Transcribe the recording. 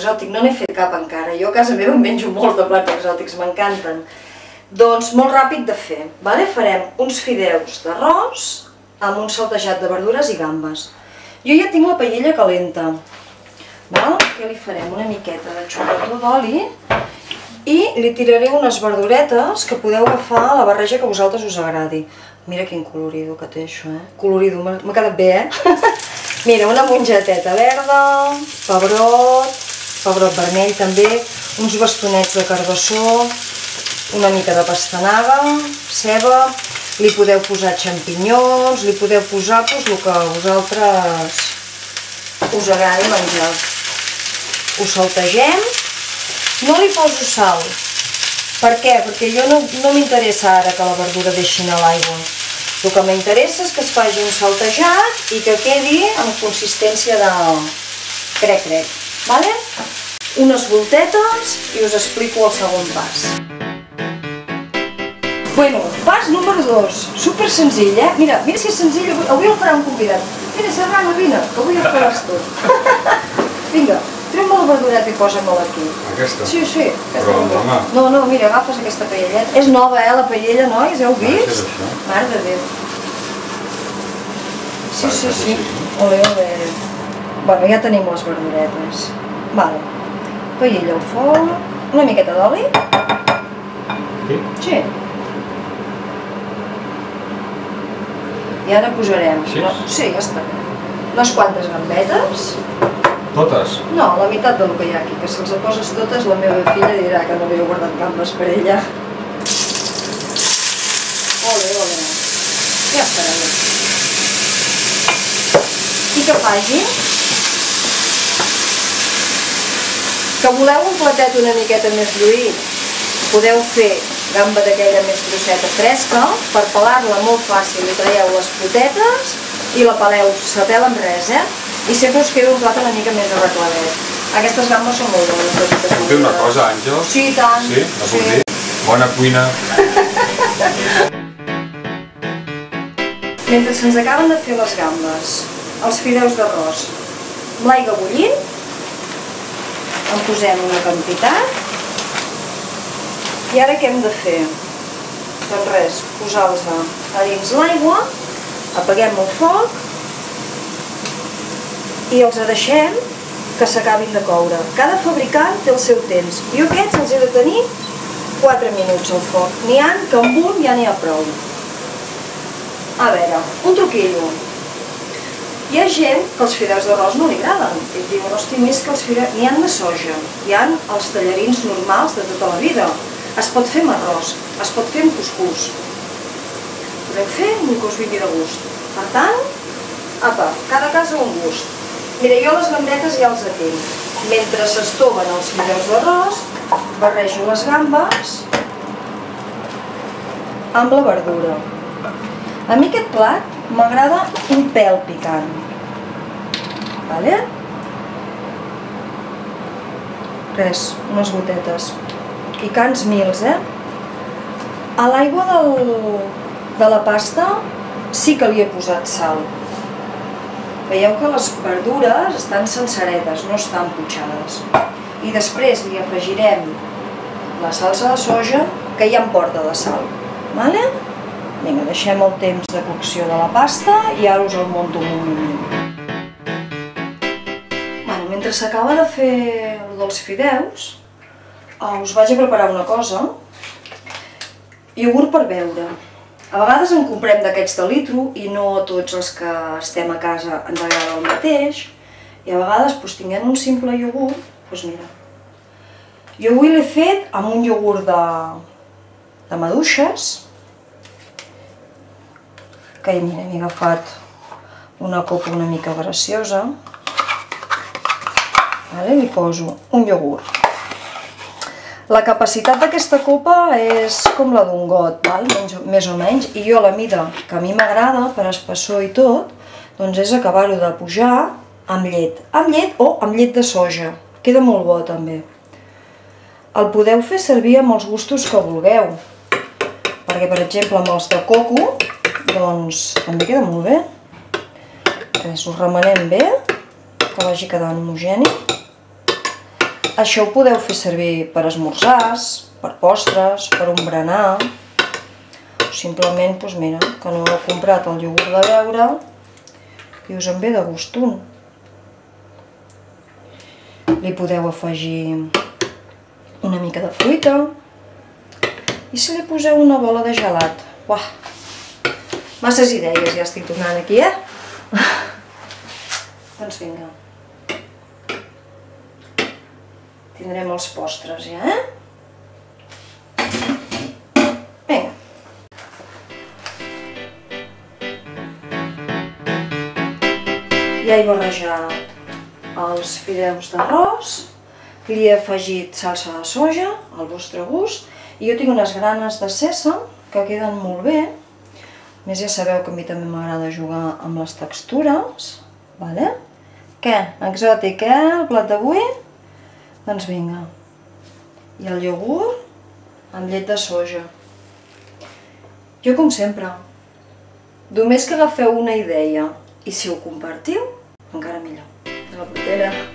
exòtic, no n'he fet cap encara. Jo a casa meva em menjo molts de plats exòtics, m'encanten. Doncs molt ràpid de fer. Farem uns fideus d'arròs amb un saltejat de verdures i gambes. Jo ja tinc la paella calenta. Què li farem? Una miqueta de xorretó d'oli i li tiraré unes verduretes que podeu agafar a la barreja que a vosaltres us agradi. Mira quin colorido que té això, Colorido, m'ha quedat bé, Mira, una mongeteta verda, pebrot vermell també, uns bastonets de carbassó, una mica de pastanaga, ceba, li podeu posar xampinyons, li podeu posar el que a vosaltres us agradi menjar. Ho saltegem, no li poso sal. Per què? Perquè jo no m'interessa ara que la verdura deixi anar l'aigua. El que m'interessa és que es faci un saltejat i que quedi amb consistència de crec-crec. Unes voltetes i us explico el segon pas. Pas número 2. Super senzill, Mira si és senzill, avui el farà un convidat. Mira, Serrano, vine, que avui el faràs tu. Vinga. Treu-me la verdureta i posa-me-la aquí. Aquesta? Sí. Però amb la mà? No, mira, agafes aquesta paelleta. És nova, la paella, nois? Heu vist? Mare de Déu. Sí. Ole. Ja tenim les verduretes. Paella al foc. Una miqueta d'oli? Sí. I ara posarem... Sí, ja està. Unes quantes gambetes. Totes? No, la meitat del que hi ha aquí, que si els poses totes la meva filla dirà que no li he guardat gambes per ella. Ole. Ja estarà bé. I que faci que voleu un platet una miqueta més lluït. Podeu fer gamba d'aquella més grosseta fresca, per pelar-la molt fàcil, li traieu les potetes i la peleu, se pela amb res, I sempre us queda un plat una mica més arregladet. Aquestes gambes són molt bones. Puc dir una cosa, Àngels? Sí, tant. Sí? La puc dir? Bona cuina. Mentre se'ns acaben de fer les gambes, els fideus d'arròs, amb l'aigua bullint, en posem una quantitat. I ara què hem de fer? Doncs res, posar-los a dins l'aigua, apaguem el foc i els deixem que s'acabin de coure. Cada fabricant té el seu temps. Jo aquests els he de tenir 4 minuts al foc. N'hi ha que amb un ja n'hi ha prou. A veure, un truquillo. Hi ha gent que els fideus d'arròs no li agraden. I diuen, hosti, més que els fideus... N'hi ha de soja. Hi ha els tallarins normals de tota la vida. Es pot fer amb arròs, es pot fer amb cuscús. Podeu fer amb el que us vingui de gust. Per tant, cada casa un gust. Mira, jo les gambetes ja els tinc. Mentre s'estoven els fideus d'arròs, barrejo les gambes amb la verdura. A mi aquest plat m'agrada un pèl picant. Res, unes gotetes. Picants mils, A l'aigua de la pasta sí que li he posat sal. Veieu que les verdures estan senceretes, no estan putxades. I després li afegirem la salsa de soja, que ja em porta de sal. Vinga, deixem el temps de cocció de la pasta i ara us el monto un moment. Mentre s'acaba de fer dels fideus, us vaig a preparar una cosa. Iogurt per beure. A vegades en comprem d'aquests de litro i no tots els que estem a casa ens agrada el mateix. I a vegades, tinguent un simple iogurt, doncs mira. Jo avui l'he fet amb un iogurt de maduixes, que mira, m'he agafat una copa una mica graciosa. Li poso un iogurt. La capacitat d'aquesta copa és com la d'un got, més o menys, i jo la mida que a mi m'agrada, per espessor i tot, doncs és acabar-ho de pujar amb llet. Amb llet o amb llet de soja. Queda molt bo també. El podeu fer servir amb els gustos que vulgueu, perquè per exemple amb els de coco, doncs també queda molt bé. Ho remenem bé, que vagi quedant homogeni. Això ho podeu fer servir per esmorzars, per postres, per un berenar. Simplement, doncs mira, que no heu comprat el iogurt de beure i us en ve de gust un. Li podeu afegir una mica de fruita i si li poseu una bola de gelat. Uah! Masses idees ja estic donant aquí, Doncs vinga. Tindrem els postres ja, Vinga. Ja he barrejat els fideus d'arròs, li he afegit salsa de soja, al vostre gust, i jo tinc unes granes de sèsam que queden molt bé. A més, ja sabeu que a mi també m'agrada jugar amb les textures, vale? Què? Exòtic, el plat d'avui? Doncs vinga. I el iogurt amb llet de soja. Jo, com sempre, només que agafeu una idea i si ho compartiu, encara millor. Fins la propera!